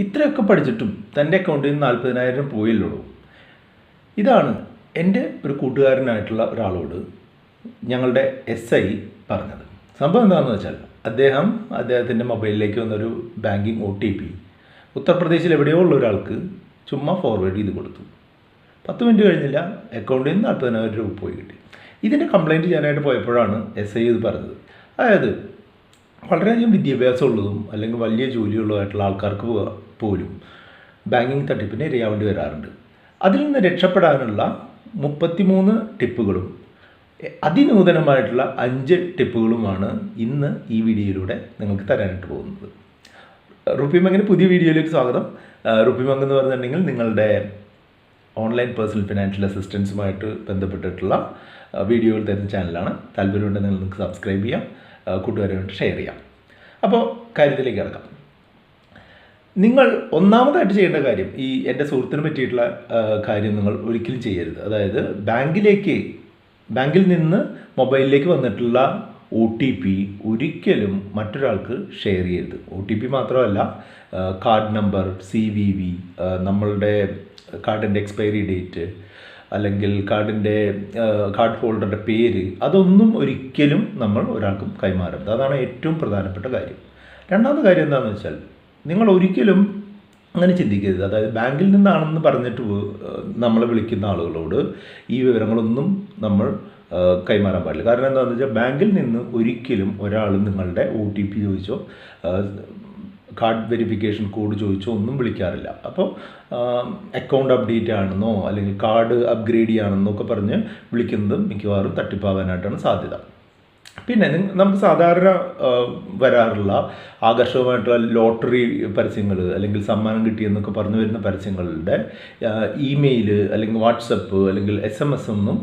ഇത്രയൊക്കെ പഠിച്ചിട്ടും തൻ്റെ അക്കൗണ്ടിൽ നിന്ന് 40,000 പോയല്ലോ. ഇതാണ് എൻ്റെ ഒരു കൂട്ടുകാരനായിട്ടുള്ള ഒരാളോട് ഞങ്ങളുടെ SI പറഞ്ഞത്. സംഭവം എന്താണെന്ന് വെച്ചാൽ അദ്ദേഹത്തിൻ്റെ മൊബൈലിലേക്ക് വന്നൊരു ബാങ്കിങ് OTP ഉത്തർപ്രദേശിൽ എവിടെയോ ഉള്ള ഒരാൾക്ക് ചുമ്മാ ഫോർവേഡ് ചെയ്ത് കൊടുത്തു. 10 മിനിറ്റ് കഴിഞ്ഞില്ല, അക്കൗണ്ടിൽ നിന്ന് 40,000 രൂപ പോയി കിട്ടി. ഇതിൻ്റെ കംപ്ലയിൻറ്റ് ചെയ്യാനായിട്ട് പോയപ്പോഴാണ് SI ഇത് പറഞ്ഞത്. അതായത് വളരെയധികം വിദ്യാഭ്യാസമുള്ളതും അല്ലെങ്കിൽ വലിയ ജോലിയുള്ളതായിട്ടുള്ള ആൾക്കാർക്ക് പോലും ബാങ്കിങ് തട്ടിപ്പിന് ഇരയാവേണ്ടി വരാറുണ്ട്. അതിൽ നിന്ന് രക്ഷപ്പെടാനുള്ള 33 ടിപ്പുകളും അതിനൂതനമായിട്ടുള്ള 5 ടിപ്പുകളുമാണ് ഇന്ന് ഈ വീഡിയോയിലൂടെ നിങ്ങൾക്ക് തരാനായിട്ട് പോകുന്നത്. RupeeMonkന്റെ പുതിയ വീഡിയോയിലേക്ക് സ്വാഗതം. RupeeMonk എന്ന് പറഞ്ഞിട്ടുണ്ടെങ്കിൽ നിങ്ങളുടെ ഓൺലൈൻ പേഴ്സണൽ ഫിനാൻഷ്യൽ അസിസ്റ്റൻസുമായിട്ട് ബന്ധപ്പെട്ടിട്ടുള്ള വീഡിയോകൾ തരുന്ന ചാനലാണ്. താല്പര്യമുണ്ടെങ്കിൽ നിങ്ങൾക്ക് സബ്സ്ക്രൈബ് ചെയ്യാം, കൂട്ടുകാരുമായിട്ട് ഷെയർ ചെയ്യാം. അപ്പോൾ കാര്യത്തിലേക്ക് കിടക്കാം. നിങ്ങൾ ഒന്നാമതായിട്ട് ചെയ്യേണ്ട കാര്യം, ഈ എൻ്റെ സുഹൃത്തിന് പറ്റിയിട്ടുള്ള കാര്യം നിങ്ങൾ ഒരിക്കലും ചെയ്യരുത്. അതായത് ബാങ്കിൽ നിന്ന് മൊബൈലിലേക്ക് വന്നിട്ടുള്ള OTP ഒരിക്കലും മറ്റൊരാൾക്ക് ഷെയർ ചെയ്യരുത്. OTP മാത്രമല്ല, കാർഡ് നമ്പർ, CVV, നമ്മളുടെ കാർഡിൻ്റെ എക്സ്പയറി ഡേറ്റ്, അല്ലെങ്കിൽ കാർഡ് ഹോൾഡറുടെ പേര്, അതൊന്നും ഒരിക്കലും നമ്മൾ ഒരാൾക്കും കൈമാറരുത്. അതാണ് ഏറ്റവും പ്രധാനപ്പെട്ട കാര്യം. രണ്ടാമത്തെ കാര്യം എന്താണെന്ന് വെച്ചാൽ, നിങ്ങൾ ഒരിക്കലും അങ്ങനെ ചിന്തിക്കരുത്. അതായത് ബാങ്കിൽ നിന്നാണെന്ന് പറഞ്ഞിട്ട് നമ്മളെ വിളിക്കുന്ന ആളുകളോട് ഈ വിവരങ്ങളൊന്നും നമ്മൾ കൈമാറാൻ പാടില്ല. കാരണം എന്താണെന്ന് വെച്ചാൽ, ബാങ്കിൽ നിന്ന് ഒരിക്കലും ഒരാൾ നിങ്ങളുടെ OTP ചോദിച്ചോ കാർഡ് വെരിഫിക്കേഷൻ കോഡ് ചോദിച്ചോ ഒന്നും വിളിക്കാറില്ല. അപ്പോൾ അക്കൗണ്ട് അപ്ഡേറ്റ് ആണെന്നോ അല്ലെങ്കിൽ കാർഡ് അപ്ഗ്രേഡ് ചെയ്യാണെന്നോ ഒക്കെ പറഞ്ഞ് വിളിക്കുന്നത് മിക്കവാറും തട്ടിപ്പാവാനായിട്ടാണ് സാധ്യത. പിന്നെ നമുക്ക് സാധാരണ വരാറുള്ള ആകർഷകമായിട്ടുള്ള ലോട്ടറി പരസ്യങ്ങൾ അല്ലെങ്കിൽ സമ്മാനം കിട്ടിയെന്നൊക്കെ പറഞ്ഞു വരുന്ന പരസ്യങ്ങളുടെ ഇമെയിൽ അല്ലെങ്കിൽ വാട്സപ്പ് അല്ലെങ്കിൽ SMS ഒന്നും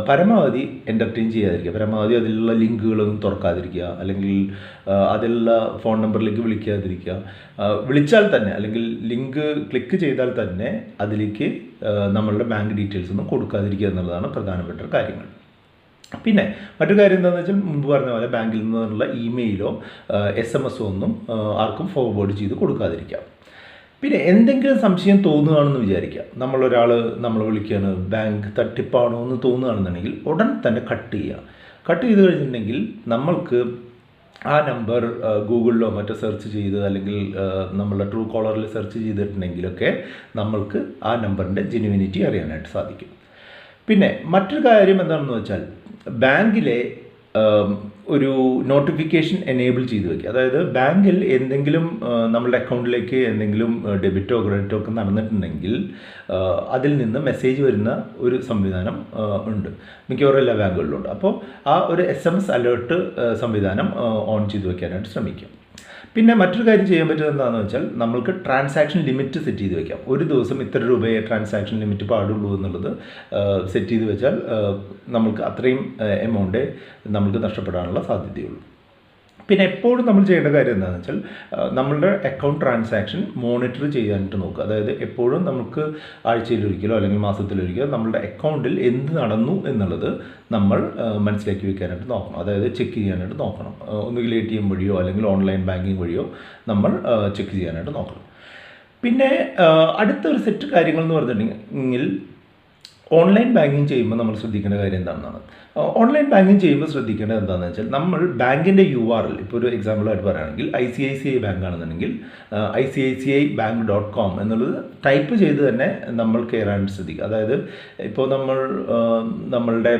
പരമാവധി എൻ്റർടൈൻ ചെയ്യാതിരിക്കുക. പരമാവധി അതിലുള്ള ലിങ്കുകളൊന്നും തുറക്കാതിരിക്കുക, അല്ലെങ്കിൽ അതിലുള്ള ഫോൺ നമ്പറിലേക്ക് വിളിക്കാതിരിക്കുക. വിളിച്ചാൽ തന്നെ അല്ലെങ്കിൽ ലിങ്ക് ക്ലിക്ക് ചെയ്താൽ തന്നെ അതിലേക്ക് നമ്മളുടെ ബാങ്ക് ഡീറ്റെയിൽസ് ഒന്നും കൊടുക്കാതിരിക്കുക എന്നുള്ളതാണ് പ്രധാനപ്പെട്ട കാര്യങ്ങൾ. പിന്നെ മറ്റു കാര്യം എന്താണെന്ന് വെച്ചാൽ, മുമ്പ് പറഞ്ഞ പോലെ ബാങ്കിൽ നിന്നുള്ള ഇമെയിലോ SMS ഒന്നും ആർക്കും ഫോർവേഡ് ചെയ്ത് കൊടുക്കാതിരിക്കാം. പിന്നെ എന്തെങ്കിലും സംശയം തോന്നുകയാണെന്ന് വിചാരിക്കുക, നമ്മളെ വിളിക്കുകയാണ്, ബാങ്ക് തട്ടിപ്പാണോ എന്ന് തോന്നുകയാണെന്നുണ്ടെങ്കിൽ ഉടൻ തന്നെ കട്ട് ചെയ്യുക. കട്ട് ചെയ്ത് കഴിഞ്ഞിട്ടുണ്ടെങ്കിൽ നമ്മൾക്ക് ആ നമ്പർ ഗൂഗിളിലോ മറ്റോ സെർച്ച് ചെയ്ത് അല്ലെങ്കിൽ നമ്മളുടെ ട്രൂ കോളറിൽ സെർച്ച് ചെയ്തിട്ടുണ്ടെങ്കിലൊക്കെ നമ്മൾക്ക് ആ നമ്പറിൻ്റെ ജെന്യുവിനിറ്റി അറിയാനായിട്ട് സാധിക്കും. പിന്നെ മറ്റൊരു കാര്യം എന്താണെന്ന് വെച്ചാൽ, ബാങ്കിലെ ഒരു നോട്ടിഫിക്കേഷൻ എനേബിൾ ചെയ്ത് വയ്ക്കുക. അതായത് ബാങ്കിൽ എന്തെങ്കിലും നമ്മളുടെ അക്കൗണ്ടിലേക്ക് എന്തെങ്കിലും ഡെബിറ്റോ ക്രെഡിറ്റോ ഒക്കെ നടന്നിട്ടുണ്ടെങ്കിൽ അതിൽ നിന്ന് മെസ്സേജ് വരുന്ന ഒരു സംവിധാനം ഉണ്ട്, മിക്കവാറും എല്ലാ ബാങ്കുകളിലുണ്ട്. അപ്പോൾ ആ ഒരു SMS അലേർട്ട് സംവിധാനം ഓൺ ചെയ്ത് വയ്ക്കാനായിട്ട് ശ്രമിക്കുക. പിന്നെ മറ്റൊരു കാര്യം ചെയ്യാൻ പറ്റുന്നത് എന്താണെന്ന് വെച്ചാൽ, നമ്മൾക്ക് ട്രാൻസാക്ഷൻ ലിമിറ്റ് സെറ്റ് ചെയ്ത് വയ്ക്കാം. ഒരു ദിവസം ഇത്ര രൂപയെ ട്രാൻസാക്ഷൻ ലിമിറ്റ് പാടുള്ളൂ എന്നുള്ളത് സെറ്റ് ചെയ്ത് വെച്ചാൽ നമ്മൾക്ക് അത്രയും എമൗണ്ടേ നമ്മൾക്ക് നഷ്ടപ്പെടാനുള്ള സാധ്യതയുള്ളൂ. പിന്നെ എപ്പോഴും നമ്മൾ ചെയ്യേണ്ട കാര്യം എന്താണെന്ന് വെച്ചാൽ, നമ്മളുടെ അക്കൗണ്ട് ട്രാൻസാക്ഷൻ മോണിറ്റർ ചെയ്യാനായിട്ട് നോക്കുക. അതായത് എപ്പോഴും നമുക്ക് ആഴ്ചയിലൊരിക്കലോ അല്ലെങ്കിൽ മാസത്തിലൊരിക്കലോ നമ്മളുടെ അക്കൗണ്ടിൽ എന്ത് നടന്നു എന്നുള്ളത് നമ്മൾ മനസ്സിലാക്കി വെക്കാനായിട്ട് നോക്കണം. അതായത് ചെക്ക് ചെയ്യാനായിട്ട് നോക്കണം. ഒന്നുകിൽ ATM വഴിയോ അല്ലെങ്കിൽ ഓൺലൈൻ ബാങ്കിങ് വഴിയോ നമ്മൾ ചെക്ക് ചെയ്യാനായിട്ട് നോക്കണം. പിന്നെ അടുത്തൊരു സെറ്റ് കാര്യങ്ങൾ എന്ന് പറഞ്ഞിട്ടുണ്ടെങ്കിൽ, ഓൺലൈൻ ബാങ്കിങ് ചെയ്യുമ്പോൾ നമ്മൾ ശ്രദ്ധിക്കേണ്ട കാര്യം എന്താണെന്നാണ്. ഓൺലൈൻ ബാങ്കിങ് ചെയ്യുമ്പോൾ ശ്രദ്ധിക്കേണ്ടത് എന്താണെന്ന് വെച്ചാൽ, നമ്മൾ ബാങ്കിൻ്റെ URL, ഇപ്പോൾ ഒരു എക്സാമ്പിളായിട്ട് പറയുകയാണെങ്കിൽ ICICI ബാങ്ക് ആണെന്നുണ്ടെങ്കിൽ ICICIbank.com എന്നുള്ളത് ടൈപ്പ് ചെയ്ത് തന്നെ നമ്മൾ കയറാനായിട്ട് ശ്രദ്ധിക്കുക. അതായത് ഇപ്പോൾ നമ്മളുടെ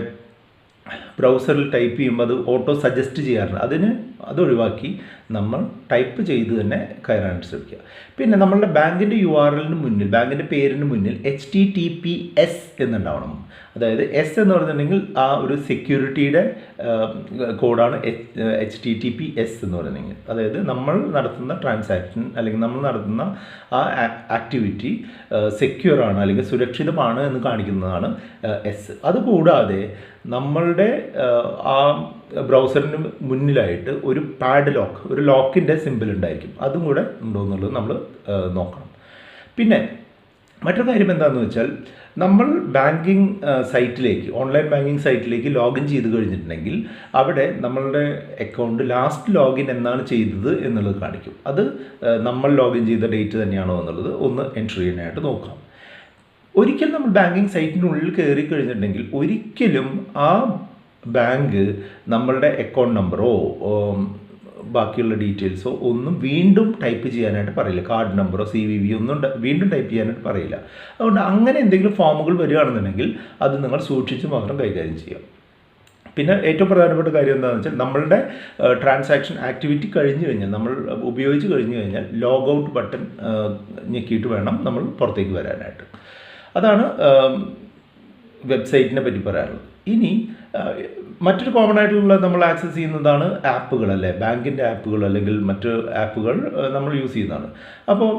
ബ്രൗസറിൽ ടൈപ്പ് ചെയ്യുമ്പോൾ അത് ഓട്ടോ സജസ്റ്റ് ചെയ്യാറുണ്ട്. അതൊഴിവാക്കി നമ്മൾ ടൈപ്പ് ചെയ്ത് തന്നെ കയറാനായിട്ട് ശ്രമിക്കുക. പിന്നെ നമ്മളുടെ ബാങ്കിൻ്റെ URLന് മുന്നിൽ, ബാങ്കിൻ്റെ പേരിന് മുന്നിൽ HTTPS എന്നുണ്ടാവണം. അതായത് S എന്ന് പറഞ്ഞിട്ടുണ്ടെങ്കിൽ ആ ഒരു സെക്യൂരിറ്റിയുടെ കോഡാണ് HTTPS എന്ന് പറഞ്ഞിട്ടുണ്ടെങ്കിൽ. അതായത് നമ്മൾ നടത്തുന്ന ട്രാൻസാക്ഷൻ അല്ലെങ്കിൽ നമ്മൾ നടത്തുന്ന ആ ആക്ടിവിറ്റി സെക്യൂർ ആണ് അല്ലെങ്കിൽ സുരക്ഷിതമാണ് എന്ന് കാണിക്കുന്നതാണ് S. അതുകൂടാതെ നമ്മളുടെ ആ ബ്രൗസറിന് മുന്നിലായിട്ട് ഒരു പാഡ്ലോക്ക്, ഒരു ലോക്കിൻ്റെ സിമ്പിൾ ഉണ്ടായിരിക്കും. അതും കൂടെ ഉണ്ടോ എന്നുള്ളത് നമ്മൾ നോക്കണം. പിന്നെ മറ്റൊരു കാര്യം എന്താണെന്ന് വെച്ചാൽ നമ്മൾ ബാങ്കിങ് സൈറ്റിലേക്ക് ഓൺലൈൻ ബാങ്കിങ് സൈറ്റിലേക്ക് ലോഗിൻ ചെയ്ത് കഴിഞ്ഞിട്ടുണ്ടെങ്കിൽ അവിടെ നമ്മളുടെ അക്കൗണ്ട് ലാസ്റ്റ് ലോഗിൻ എന്നാണ് ചെയ്തത് എന്നുള്ളത് കാണിക്കും. അത് നമ്മൾ ലോഗിൻ ചെയ്ത ഡേറ്റ് തന്നെയാണോ എന്നുള്ളത് ഒന്ന് എൻട്രി ചെയ്യാനായിട്ട് നോക്കാം. ഒരിക്കൽ നമ്മൾ ബാങ്കിങ് സൈറ്റിനുള്ളിൽ കയറി കഴിഞ്ഞിട്ടുണ്ടെങ്കിൽ ഒരിക്കലും ആ ബാങ്ക് നമ്മളുടെ അക്കൗണ്ട് നമ്പറോ ബാക്കിയുള്ള ഡീറ്റെയിൽസോ ഒന്നും വീണ്ടും ടൈപ്പ് ചെയ്യാനായിട്ട് പറയില്ല. കാർഡ് നമ്പറോ CVV ഒന്നും വീണ്ടും ടൈപ്പ് ചെയ്യാനായിട്ട് പറയില്ല. അതുകൊണ്ട് അങ്ങനെ എന്തെങ്കിലും ഫോമുകൾ വരികയാണെന്നുണ്ടെങ്കിൽ അത് നിങ്ങൾ സൂക്ഷിച്ച് മാത്രം കൈകാര്യം ചെയ്യാം. പിന്നെ ഏറ്റവും പ്രധാനപ്പെട്ട കാര്യം എന്താണെന്ന് വെച്ചാൽ നമ്മളുടെ ട്രാൻസാക്ഷൻ ആക്ടിവിറ്റി കഴിഞ്ഞ് കഴിഞ്ഞാൽ, നമ്മൾ ഉപയോഗിച്ച് കഴിഞ്ഞ് കഴിഞ്ഞാൽ ലോഗ് ഔട്ട് ബട്ടൺ ഞെക്കിയിട്ട് വേണം നമ്മൾ പുറത്തേക്ക് വരാനായിട്ട്. അതാണ് വെബ്സൈറ്റിനെ പറ്റി പറയാനുള്ളത്. ഇനി മറ്റൊരു കോമൺ ആയിട്ടുള്ള നമ്മൾ ആക്സസ് ചെയ്യുന്നതാണ് ആപ്പുകൾ, അല്ലേ? ബാങ്കിൻ്റെ ആപ്പുകൾ അല്ലെങ്കിൽ മറ്റ് ആപ്പുകൾ നമ്മൾ യൂസ് ചെയ്യുന്നതാണ്. അപ്പോൾ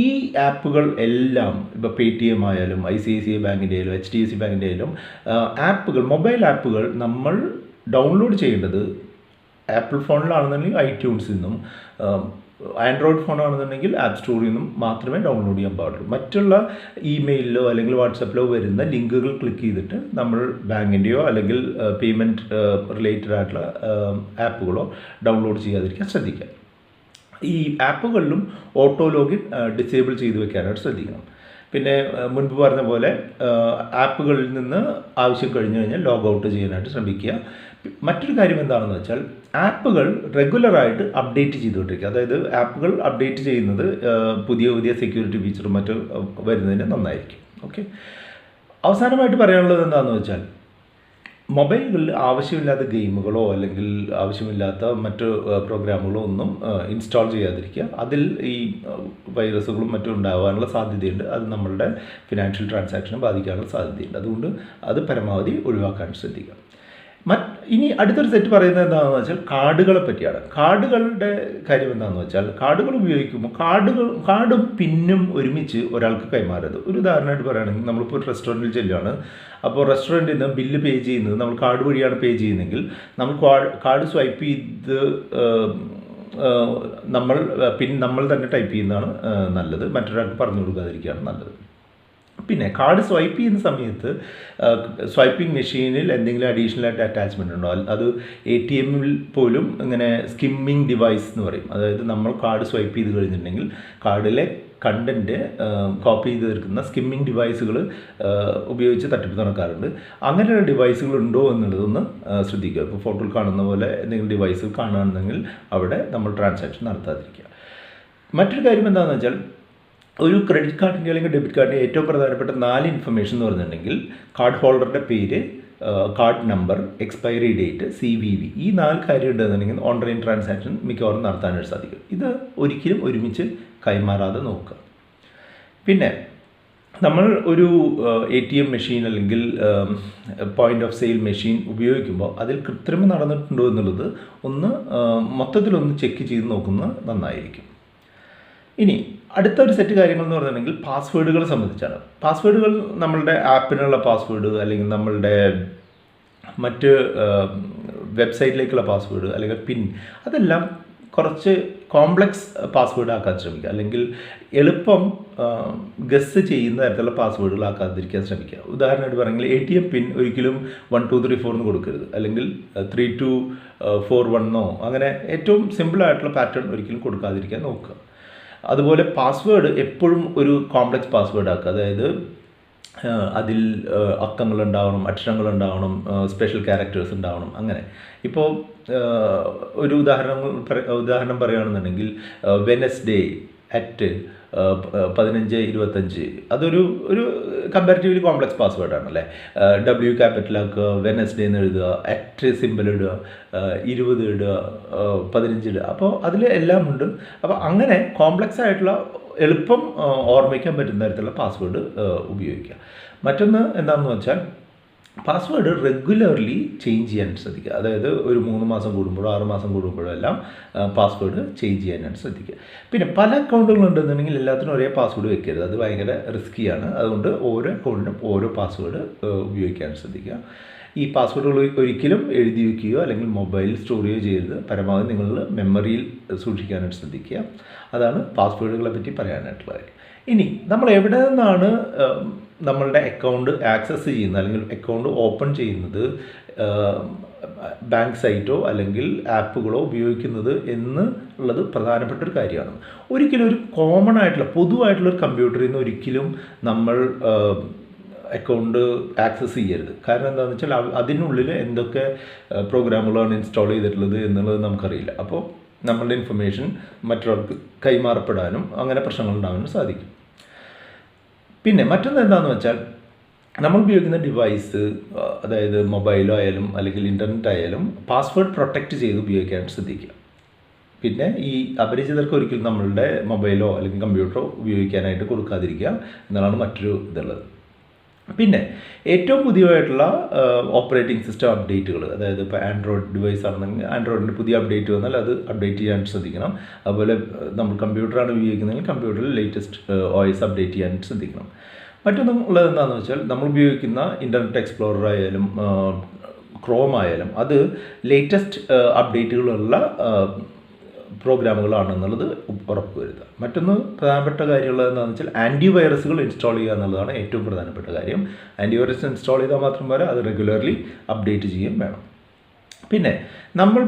ഈ ആപ്പുകൾ എല്ലാം ഇപ്പോൾ PayTM ആയാലും ICICI ബാങ്കിൻ്റെ ആയാലും HDFC ബാങ്കിൻ്റെ ആയാലും ആപ്പുകൾ, മൊബൈൽ ആപ്പുകൾ നമ്മൾ ഡൗൺലോഡ് ചെയ്യേണ്ടത് ആപ്പിൾ ഫോണിലാണെന്നുണ്ടെങ്കിൽ iTunesൽ നിന്നും, ആൻഡ്രോയിഡ് ഫോണാണെന്നുണ്ടെങ്കിൽ ആപ്പ് സ്റ്റോറിൽ നിന്നും മാത്രമേ ഡൗൺലോഡ് ചെയ്യാൻ പാടുള്ളൂ. മറ്റുള്ള ഇമെയിലിലോ അല്ലെങ്കിൽ വാട്സപ്പിലോ വരുന്ന ലിങ്കുകൾ ക്ലിക്ക് ചെയ്തിട്ട് നമ്മൾ ബാങ്കിൻ്റെയോ അല്ലെങ്കിൽ പേയ്മെൻറ്റ് റിലേറ്റഡ് ആയിട്ടുള്ള ആപ്പുകളോ ഡൗൺലോഡ് ചെയ്യാതിരിക്കാൻ ശ്രദ്ധിക്കുക. ഈ ആപ്പുകളിലും ഓട്ടോ ലോഗിൻ ഡിസേബിൾ ചെയ്ത് വെക്കാനായിട്ട് ശ്രദ്ധിക്കണം. പിന്നെ മുൻപ് പറഞ്ഞ പോലെ ആപ്പുകളിൽ നിന്ന് ആവശ്യം കഴിഞ്ഞു കഴിഞ്ഞാൽ ലോഗ് ഔട്ട് ചെയ്യാനായിട്ട് ശ്രമിക്കുക. മറ്റൊരു കാര്യം എന്താണെന്ന് വെച്ചാൽ ആപ്പുകൾ റെഗുലറായിട്ട് അപ്ഡേറ്റ് ചെയ്തുകൊണ്ടിരിക്കുക. അതായത് ആപ്പുകൾ അപ്ഡേറ്റ് ചെയ്യുന്നത് പുതിയ പുതിയ സെക്യൂരിറ്റി ഫീച്ചറും മറ്റും വരുന്നതിന് നന്നായിരിക്കും. ഓക്കെ, അവസാനമായിട്ട് പറയാനുള്ളത് എന്താണെന്ന് വെച്ചാൽ മൊബൈലുകളിൽ ആവശ്യമില്ലാത്ത ഗെയിമുകളോ അല്ലെങ്കിൽ ആവശ്യമില്ലാത്ത മറ്റ് പ്രോഗ്രാമുകളോ ഒന്നും ഇൻസ്റ്റാൾ ചെയ്യാതിരിക്കുക. അതിൽ ഈ വൈറസുകളും മറ്റും ഉണ്ടാകാനുള്ള സാധ്യതയുണ്ട്. അത് നമ്മളുടെ ഫിനാൻഷ്യൽ ട്രാൻസാക്ഷനെ ബാധിക്കാനുള്ള സാധ്യതയുണ്ട്. അതുകൊണ്ട് അത് പരമാവധി ഒഴിവാക്കാൻ ശ്രദ്ധിക്കുക. ഇനി അടുത്തൊരു സെറ്റ് പറയുന്നത് എന്താണെന്ന് വെച്ചാൽ കാർഡുകളെ പറ്റിയാണ്. കാർഡുകളുടെ കാര്യം എന്താണെന്ന് വെച്ചാൽ കാർഡുകൾ ഉപയോഗിക്കുമ്പോൾ കാർഡും പിന്നും ഒരുമിച്ച് ഒരാൾക്ക് കൈമാറരുത്. ഒരു ഉദാഹരണമായിട്ട് പറയുകയാണെങ്കിൽ നമ്മളിപ്പോൾ ഒരു റെസ്റ്റോറൻറ്റിൽ ചെല്ലുകയാണ്. അപ്പോൾ റെസ്റ്റോറൻറ്റിൽ നിന്ന് ബില്ല് പേ ചെയ്യുന്നത് നമ്മൾ കാർഡ് വഴിയാണ് പേ ചെയ്യുന്നതെങ്കിൽ നമ്മൾ കാർഡ് സ്വൈപ്പ് ചെയ്ത് നമ്മൾ തന്നെ ടൈപ്പ് ചെയ്യുന്നതാണ് നല്ലത്. മറ്റൊരാൾക്ക് പറഞ്ഞു കൊടുക്കാതിരിക്കുകയാണ് നല്ലത്. പിന്നെ കാർഡ് സ്വൈപ്പ് ചെയ്യുന്ന സമയത്ത് സ്വൈപ്പിംഗ് മെഷീനിൽ എന്തെങ്കിലും അഡീഷണൽ ആയിട്ട് അറ്റാച്ച്മെൻ്റ് ഉണ്ടോ? അത് ATMൽ പോലും ഇങ്ങനെ സ്കിമ്മിങ് ഡിവൈസ് എന്ന് പറയും. അതായത് നമ്മൾ കാർഡ് സ്വൈപ്പ് ചെയ്ത് കഴിഞ്ഞിട്ടുണ്ടെങ്കിൽ കാർഡിലെ കണ്ടൻറ്റ് കോപ്പി ചെയ്ത് തീർക്കുന്ന സ്കിമ്മിങ് ഡിവൈസുകൾ ഉപയോഗിച്ച് തട്ടിപ്പ് നടക്കാറുണ്ട്. അങ്ങനെയുള്ള ഡിവൈസുകൾ ഉണ്ടോ എന്നുള്ളതൊന്ന് ശ്രദ്ധിക്കുക. ഇപ്പോൾ ഫോട്ടോയിൽ കാണുന്ന പോലെ എന്തെങ്കിലും ഡിവൈസുകൾ കാണുകയാണെന്നെങ്കിൽ അവിടെ നമ്മൾ ട്രാൻസാക്ഷൻ നടത്താതിരിക്കുക. മറ്റൊരു കാര്യം എന്താണെന്ന് വെച്ചാൽ ഒരു ക്രെഡിറ്റ് കാർഡിൻ്റെ അല്ലെങ്കിൽ ഡെബിറ്റ് കാർഡിൻ്റെ ഏറ്റവും പ്രധാനപ്പെട്ട 4 ഇൻഫർമേഷൻ എന്ന് പറഞ്ഞിട്ടുണ്ടെങ്കിൽ കാർഡ് ഹോൾഡറുടെ പേര്, card number, expiry date, CVV, ഈ 4 കാര്യം ഉണ്ടെന്നുണ്ടെങ്കിൽ ഓൺലൈൻ ട്രാൻസാക്ഷൻ മിക്കവാറും നടത്താനായിട്ട് സാധിക്കും. ഇത് ഒരിക്കലും ഒരുമിച്ച് കൈമാറാതെ നോക്കുക. പിന്നെ നമ്മൾ ഒരു ATM മെഷീൻ അല്ലെങ്കിൽ പോയിൻ്റ് ഓഫ് സെയിൽ മെഷീൻ ഉപയോഗിക്കുമ്പോൾ അതിൽ കൃത്രിമം നടന്നിട്ടുണ്ടോ എന്നുള്ളത് മൊത്തത്തിലൊന്ന് ചെക്ക് ചെയ്ത് നോക്കുന്നത് നന്നായിരിക്കും. ഇനി അടുത്ത ഒരു സെറ്റ് കാര്യങ്ങൾ എന്ന് പറഞ്ഞിട്ടുണ്ടെങ്കിൽ പാസ്വേഡുകളെ സംബന്ധിച്ചാണ്. പാസ്വേഡുകൾ നമ്മളുടെ ആപ്പിനുള്ള പാസ്വേഡ് അല്ലെങ്കിൽ നമ്മളുടെ മറ്റ് വെബ്സൈറ്റിലേക്കുള്ള പാസ്വേഡ് അല്ലെങ്കിൽ പിൻ, അതെല്ലാം കുറച്ച് കോംപ്ലക്സ് പാസ്വേഡ് ആക്കാൻ ശ്രമിക്കുക. അല്ലെങ്കിൽ എളുപ്പം ഗസ് ചെയ്യുന്ന തരത്തിലുള്ള പാസ്വേഡുകളാക്കാതിരിക്കാൻ ശ്രമിക്കുക. ഉദാഹരണമായിട്ട് പറയുമെങ്കിൽ ATM പിൻ ഒരിക്കലും 1 2 3 4 എന്ന് കൊടുക്കരുത്. അല്ലെങ്കിൽ 3 2 4 1 അങ്ങനെ ഏറ്റവും സിമ്പിളായിട്ടുള്ള പാറ്റേൺ ഒരിക്കലും കൊടുക്കാതിരിക്കാൻ നോക്കുക. അതുപോലെ പാസ്വേഡ് എപ്പോഴും ഒരു കോംപ്ലക്സ് പാസ്വേഡ് ആക്കുക. അതായത് അതിൽ അക്കങ്ങളുണ്ടാവണം, അക്ഷരങ്ങളുണ്ടാവണം, സ്പെഷ്യൽ ക്യാരക്ടേഴ്സ് ഉണ്ടാവണം. അങ്ങനെ ഇപ്പോൾ ഒരു ഉദാഹരണം പറയുകയാണെന്നുണ്ടെങ്കിൽ വെനസ്ഡേ @ 1525 അതൊരു കമ്പാരിറ്റീവ്ലി കോംപ്ലക്സ് പാസ്വേഡാണ് അല്ലേ. W ക്യാപിറ്റലാക്കുക, വെനസ്ഡേ എന്ന് എഴുതുക, @ സിമ്പിൾ ഇടുക, 20 ഇടുക, 15 ഇടുക. അപ്പോൾ അതിൽ എല്ലാം ഉണ്ട്. അപ്പോൾ അങ്ങനെ കോംപ്ലക്സ് ആയിട്ടുള്ള എളുപ്പം ഓർമ്മിക്കാൻ പറ്റുന്ന തരത്തിലുള്ള പാസ്വേഡ് ഉപയോഗിക്കുക. മറ്റൊന്ന് എന്താണെന്ന് വെച്ചാൽ പാസ്വേഡ് റെഗുലർലി ചേഞ്ച് ചെയ്യാൻ ശ്രദ്ധിക്കുക. അതായത് ഒരു 3 മാസം കൂടുമ്പോഴോ 6 മാസം കൂടുമ്പോഴോ എല്ലാം പാസ്വേഡ് ചേഞ്ച് ചെയ്യാനായിട്ട് ശ്രദ്ധിക്കുക. പിന്നെ പല അക്കൗണ്ടുകളുണ്ടെന്നുണ്ടെങ്കിൽ എല്ലാത്തിനും ഒരേ പാസ്വേഡ് വെക്കരുത്. അത് ഭയങ്കര റിസ്ക്കിയാണ്. അതുകൊണ്ട് ഓരോ അക്കൗണ്ടിനും ഓരോ പാസ്വേഡ് ഉപയോഗിക്കാൻ ശ്രദ്ധിക്കുക. ഈ പാസ്വേഡുകൾ ഒരിക്കലും എഴുതി വയ്ക്കുകയോ അല്ലെങ്കിൽ മൊബൈൽ സ്റ്റോർ ചെയ്യുകയോ ചെയ്യരുത്. പരമാവധി നിങ്ങൾ മെമ്മറിയിൽ സൂക്ഷിക്കാനായിട്ട് ശ്രദ്ധിക്കുക. അതാണ് പാസ്വേഡുകളെ പറ്റി പറയാനായിട്ടുള്ള കാര്യം. ഇനി നമ്മൾ എവിടെ നിന്നാണ് നമ്മളുടെ അക്കൗണ്ട് ആക്സസ് ചെയ്യുന്നത് അല്ലെങ്കിൽ അക്കൗണ്ട് ഓപ്പൺ ചെയ്യുന്നത്, ബാങ്ക് സൈറ്റോ അല്ലെങ്കിൽ ആപ്പുകളോ ഉപയോഗിക്കുന്നത് എന്നുള്ളത് പ്രധാനപ്പെട്ട ഒരു കാര്യമാണ്. ഒരിക്കലും ഒരു കോമൺ ആയിട്ടുള്ള പൊതുവായിട്ടുള്ളൊരു കമ്പ്യൂട്ടറിൽ നിന്ന് ഒരിക്കലും നമ്മൾ അക്കൗണ്ട് ആക്സസ് ചെയ്യരുത്. കാരണം എന്താണെന്ന് വെച്ചാൽ അതിനുള്ളിൽ എന്തൊക്കെ പ്രോഗ്രാമുകളാണ് ഇൻസ്റ്റാൾ ചെയ്തിട്ടുള്ളത് എന്നുള്ളത് നമുക്കറിയില്ല. അപ്പോൾ നമ്മളുടെ ഇൻഫർമേഷൻ മറ്റൊരാൾക്ക് കൈമാറപ്പെടാനും അങ്ങനെ പ്രശ്നങ്ങൾ ഉണ്ടാകാനും സാധിക്കും. പിന്നെ മറ്റൊന്ന് എന്താണെന്ന് വെച്ചാൽ നമ്മൾ ഉപയോഗിക്കുന്ന ഡിവൈസ്, അതായത് മൊബൈലോ ആയാലും അല്ലെങ്കിൽ ഇൻ്റർനെറ്റ് ആയാലും പാസ്വേഡ് പ്രൊട്ടക്റ്റ് ചെയ്ത് ഉപയോഗിക്കാൻ ശ്രദ്ധിക്കുക. പിന്നെ ഈ അപരിചിതർക്ക് ഒരിക്കലും നമ്മളുടെ മൊബൈലോ അല്ലെങ്കിൽ കമ്പ്യൂട്ടറോ ഉപയോഗിക്കാനായിട്ട് കൊടുക്കാതിരിക്കുക എന്നുള്ളതാണ് മറ്റൊരു ഇതുള്ളത്. പിന്നെ ഏറ്റവും പുതിയതായിട്ടുള്ള ഓപ്പറേറ്റിംഗ് സിസ്റ്റം അപ്ഡേറ്റുകൾ, അതായത് ഇപ്പോൾ ആൻഡ്രോയിഡ് ഡിവൈസ് ആണെന്നെങ്കിൽ ആൻഡ്രോയിഡിൻ്റെ പുതിയ അപ്ഡേറ്റ് വന്നാൽ അത് അപ്ഡേറ്റ് ചെയ്യാൻ ശ്രദ്ധിക്കണം. അതുപോലെ നമ്മൾ കമ്പ്യൂട്ടറാണ് ഉപയോഗിക്കുന്നതെങ്കിൽ കമ്പ്യൂട്ടറിൽ ലേറ്റസ്റ്റ് OS അപ്ഡേറ്റ് ചെയ്യാൻ ശ്രദ്ധിക്കണം. മറ്റൊന്നുള്ളത് എന്താണെന്ന് വെച്ചാൽ നമ്മൾ ഉപയോഗിക്കുന്ന ഇൻ്റർനെറ്റ് എക്സ്പ്ലോറർ ആയാലും ക്രോം ആയാലും അത് ലേറ്റസ്റ്റ് അപ്ഡേറ്റുകളുള്ള പ്രോഗ്രാമുകളാണെന്നുള്ളത് ഉറപ്പ് വരുത്തുക. മറ്റൊന്ന് പ്രധാനപ്പെട്ട കാര്യമുള്ളത് എന്താണെന്ന് വെച്ചാൽ ആൻറ്റിവൈറസുകൾ ഇൻസ്റ്റാൾ ചെയ്യുക എന്നുള്ളതാണ് ഏറ്റവും പ്രധാനപ്പെട്ട കാര്യം. ആൻറ്റിവൈറസ് ഇൻസ്റ്റാൾ ചെയ്താൽ മാത്രം പോരാ, അത് റെഗുലർലി അപ്ഡേറ്റ് ചെയ്യുകയും വേണം. പിന്നെ നമ്മൾ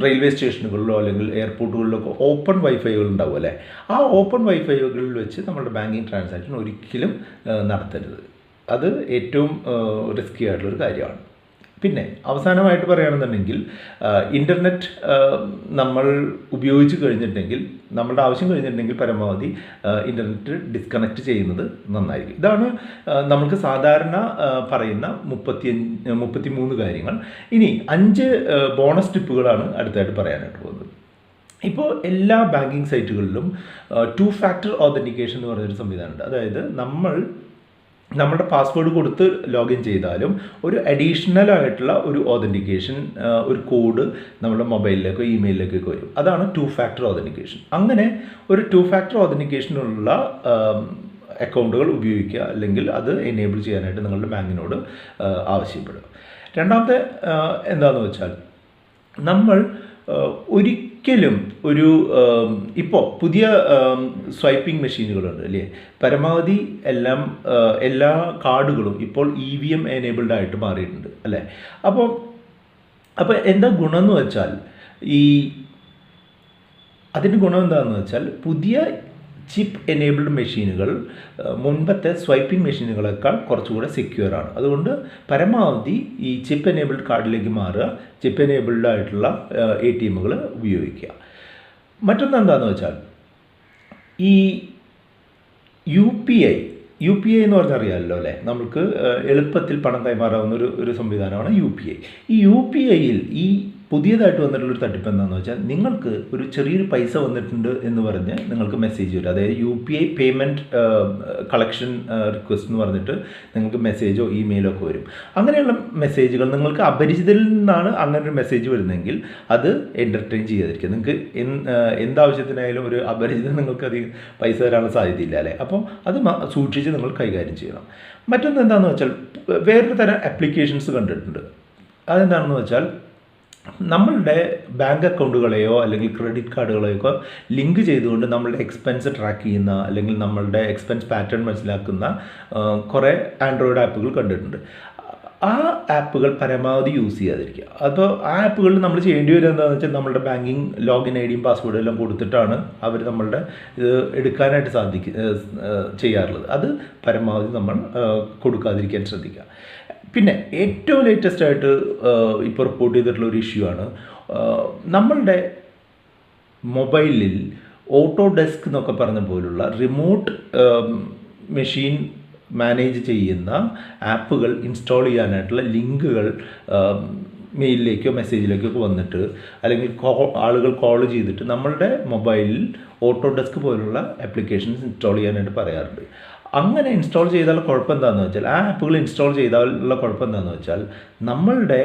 റെയിൽവേ സ്റ്റേഷനുകളിലോ അല്ലെങ്കിൽ എയർപോർട്ടുകളിലൊക്കെ ഓപ്പൺ വൈഫൈകൾ ഉണ്ടാവും അല്ലേ, ആ ഓപ്പൺ വൈഫൈകളിൽ വെച്ച് നമ്മുടെ ബാങ്കിങ് ട്രാൻസാക്ഷൻ ഒരിക്കലും നടത്തരുത്. അത് ഏറ്റവും റിസ്കി ആയിട്ടുള്ളൊരു കാര്യമാണ്. പിന്നെ അവസാനമായിട്ട് പറയുകയാണെന്നുണ്ടെങ്കിൽ ഇൻ്റർനെറ്റ് നമ്മൾ ഉപയോഗിച്ച് കഴിഞ്ഞിട്ടുണ്ടെങ്കിൽ, നമ്മളുടെ ആവശ്യം കഴിഞ്ഞിട്ടുണ്ടെങ്കിൽ പരമാവധി ഇൻ്റർനെറ്റ് ഡിസ്കണക്റ്റ് ചെയ്യുന്നത് നന്നായിരിക്കും. ഇതാണ് നമുക്ക് സാധാരണ പറയുന്ന 33 കാര്യങ്ങൾ. ഇനി 5 ബോണസ് ടിപ്പുകളാണ് അടുത്തായിട്ട് പറയാനായിട്ട് പോകുന്നത്. ഇപ്പോൾ എല്ലാ ബാങ്കിങ് സൈറ്റുകളിലും 2 ഫാക്ടർ ഓതൻറ്റിക്കേഷൻ എന്ന് പറഞ്ഞൊരു സംവിധാനമുണ്ട്. അതായത് നമ്മുടെ പാസ്വേഡ് കൊടുത്ത് ലോഗിൻ ചെയ്താലും ഒരു അഡീഷണൽ ആയിട്ടുള്ള ഒരു ഓതൻറ്റിക്കേഷൻ, ഒരു കോഡ് നമ്മുടെ മൊബൈലിലേക്കോ ഇമെയിലിലേക്കൊക്കെ വരും. അതാണ് 2 ഫാക്ടർ ഓതൻറ്റിക്കേഷൻ. അങ്ങനെ ഒരു 2 ഫാക്ടർ ഓതൻറ്റിക്കേഷനുള്ള അക്കൗണ്ടുകൾ ഉപയോഗിക്കുക, അല്ലെങ്കിൽ അത് എനേബിൾ ചെയ്യാനായിട്ട് നിങ്ങളുടെ ബാങ്കിനോട് ആവശ്യപ്പെടുക. രണ്ടാമത്തെ എന്താണെന്ന് വെച്ചാൽ നമ്മൾ ഒരിക്കലും ഇപ്പോൾ പുതിയ സ്വൈപ്പിംഗ് മെഷീനുകളുണ്ട് അല്ലേ, പരമാവധി എല്ലാ കാർഡുകളും ഇപ്പോൾ EVM എനേബിൾഡ് ആയിട്ട് മാറിയിട്ടുണ്ട് അല്ലേ. അപ്പോൾ എന്താ ഗുണമെന്ന് വെച്ചാൽ അതിൻ്റെ ഗുണം എന്താണെന്ന് വെച്ചാൽ പുതിയ ചിപ്പ് എനേബിൾഡ് മെഷീനുകൾ മുൻപത്തെ സ്വൈപ്പിംഗ് മെഷീനുകളെക്കാൾ കുറച്ചുകൂടെ സെക്യൂറാണ്. അതുകൊണ്ട് പരമാവധി ഈ ചിപ്പ് എനേബിൾഡ് കാർഡിലേക്ക് മാറുക, ചിപ്പ് എനേബിൾഡ് ആയിട്ടുള്ള ATMകൾ ഉപയോഗിക്കുക. മറ്റൊന്ന് എന്താണെന്ന് വെച്ചാൽ ഈ UPI എന്ന് പറഞ്ഞാൽ അറിയാമല്ലോ അല്ലേ, നമുക്ക് എളുപ്പത്തിൽ പണം കൈമാറാവുന്ന ഒരു സംവിധാനമാണ് UPI. ഈ UPIയിൽ ഈ പുതിയതായിട്ട് വന്നിട്ടുള്ളൊരു തട്ടിപ്പ് എന്താണെന്ന് വെച്ചാൽ നിങ്ങൾക്ക് ഒരു ചെറിയൊരു പൈസ വന്നിട്ടുണ്ട് എന്ന് പറഞ്ഞ് നിങ്ങൾക്ക് മെസ്സേജ് വരും. അതായത് UPI പേയ്മെൻറ്റ് കളക്ഷൻ റിക്വസ്റ്റ് എന്ന് പറഞ്ഞിട്ട് നിങ്ങൾക്ക് മെസ്സേജോ ഇമെയിലോ ഒക്കെ വരും. അങ്ങനെയുള്ള മെസ്സേജുകൾ നിങ്ങൾക്ക് അപരിചിതരിൽ നിന്നാണ് അങ്ങനൊരു മെസ്സേജ് വരുന്നതെങ്കിൽ അത് എൻ്റർടൈൻ ചെയ്യാതിരിക്കുക. നിങ്ങൾക്ക് എന്താവശ്യത്തിനായാലും ഒരു അപരിചിതൻ നിങ്ങൾക്ക് അധികം പൈസ തരാനുള്ള സാധ്യതയില്ല അല്ലേ. അപ്പോൾ അത് സൂക്ഷിച്ച് നിങ്ങൾ കൈകാര്യം ചെയ്യണം. മറ്റൊന്ന് എന്താണെന്ന് വെച്ചാൽ വേറൊരു തരം ആപ്ലിക്കേഷൻസ് കണ്ടിട്ടുണ്ട്. അതെന്താണെന്ന് വെച്ചാൽ നമ്മളുടെ ബാങ്ക് അക്കൗണ്ടുകളെയോ അല്ലെങ്കിൽ ക്രെഡിറ്റ് കാർഡുകളെയോ ലിങ്ക് ചെയ്തുകൊണ്ട് നമ്മളുടെ എക്സ്പെൻസ് ട്രാക്ക് ചെയ്യുന്ന അല്ലെങ്കിൽ നമ്മളുടെ എക്സ്പെൻസ് പാറ്റേൺ മനസ്സിലാക്കുന്ന കുറേ ആൻഡ്രോയിഡ് ആപ്പുകൾ കണ്ടിട്ടുണ്ട്. ആ ആപ്പുകൾ പരമാവധി യൂസ് ചെയ്യാതിരിക്കുക. അപ്പോൾ ആ ആപ്പുകളിൽ നമ്മൾ ചെയ്യേണ്ടി വരും എന്താണെന്ന് വെച്ചാൽ നമ്മളുടെ ബാങ്കിങ് ലോഗിൻ ID യും പാസ്വേഡും എല്ലാം കൊടുത്തിട്ടാണ് അവർ നമ്മളുടെ ഇത് എടുക്കാനായിട്ട് ചെയ്യാറുള്ളത്. അത് പരമാവധി നമ്മൾ കൊടുക്കാതിരിക്കാൻ ശ്രദ്ധിക്കുക. പിന്നെ ഏറ്റവും ലേറ്റസ്റ്റ് ആയിട്ട് ഇപ്പോൾ റിപ്പോർട്ട് ചെയ്തിട്ടുള്ള ഒരു ഇഷ്യൂ ആണ്, നമ്മളുടെ മൊബൈലിൽ ഓട്ടോ ഡെസ്ക് എന്നൊക്കെ പറഞ്ഞ പോലുള്ള റിമോട്ട് മെഷീൻ മാനേജ് ചെയ്യുന്ന ആപ്പുകൾ ഇൻസ്റ്റാൾ ചെയ്യാനായിട്ടുള്ള ലിങ്കുകൾ മെയിലിലേക്കോ മെസ്സേജിലേക്കോ വന്നിട്ട് അല്ലെങ്കിൽ ആളുകൾ കോൾ ചെയ്തിട്ട് നമ്മളുടെ മൊബൈലിൽ ഓട്ടോ ഡെസ്ക് പോലുള്ള ആപ്ലിക്കേഷൻസ് ഇൻസ്റ്റാൾ ചെയ്യാനായിട്ട് പറയാറുണ്ട്. അങ്ങനെ ഇൻസ്റ്റാൾ ചെയ്താൽ കുഴപ്പം എന്താണെന്ന് വെച്ചാൽ, ആ ആപ്പുകൾ ഇൻസ്റ്റാൾ ചെയ്താലുള്ള കുഴപ്പം എന്താണെന്ന് വെച്ചാൽ നമ്മളുടെ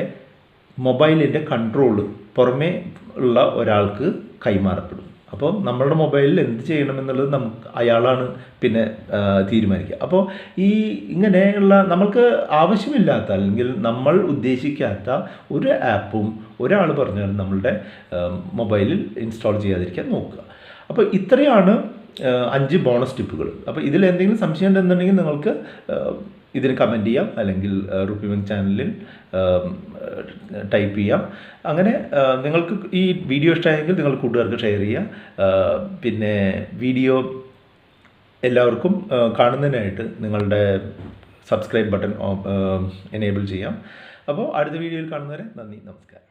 മൊബൈലിൻ്റെ കൺട്രോൾ പുറമേ ഉള്ള ഒരാൾക്ക് കൈമാറപ്പെടും. അപ്പോൾ നമ്മളുടെ മൊബൈലിൽ എന്ത് ചെയ്യണമെന്നുള്ളത് അയാളാണ് പിന്നെ തീരുമാനിക്കുക. അപ്പോൾ ഇങ്ങനെയുള്ള നമ്മൾക്ക് ആവശ്യമില്ലാത്ത അല്ലെങ്കിൽ നമ്മൾ ഉദ്ദേശിക്കാത്ത ഒരു ആപ്പും ഒരാൾ പറഞ്ഞാൽ നമ്മളുടെ മൊബൈലിൽ ഇൻസ്റ്റാൾ ചെയ്യാതിരിക്കാൻ നോക്കുക. അപ്പോൾ ഇത്രയാണ് 5 ബോണസ് ടിപ്പുകൾ. അപ്പോൾ ഇതിൽ എന്തെങ്കിലും സംശയം ഉണ്ടെന്നുണ്ടെങ്കിൽ നിങ്ങൾക്ക് ഇതിന് കമൻറ്റ് ചെയ്യാം, അല്ലെങ്കിൽ RupeeMonk ചാനലിൽ ടൈപ്പ് ചെയ്യാം. അങ്ങനെ നിങ്ങൾക്ക് ഈ വീഡിയോ ഇഷ്ടമായെങ്കിൽ നിങ്ങൾ കൂട്ടുകാർക്ക് ഷെയർ ചെയ്യുക. പിന്നെ വീഡിയോ എല്ലാവർക്കും കാണുന്നതിനായിട്ട് നിങ്ങളുടെ സബ്സ്ക്രൈബ് ബട്ടൺ എനേബിൾ ചെയ്യാം. അപ്പോൾ അടുത്ത വീഡിയോയിൽ കാണുന്നവരെ നന്ദി, നമസ്കാരം.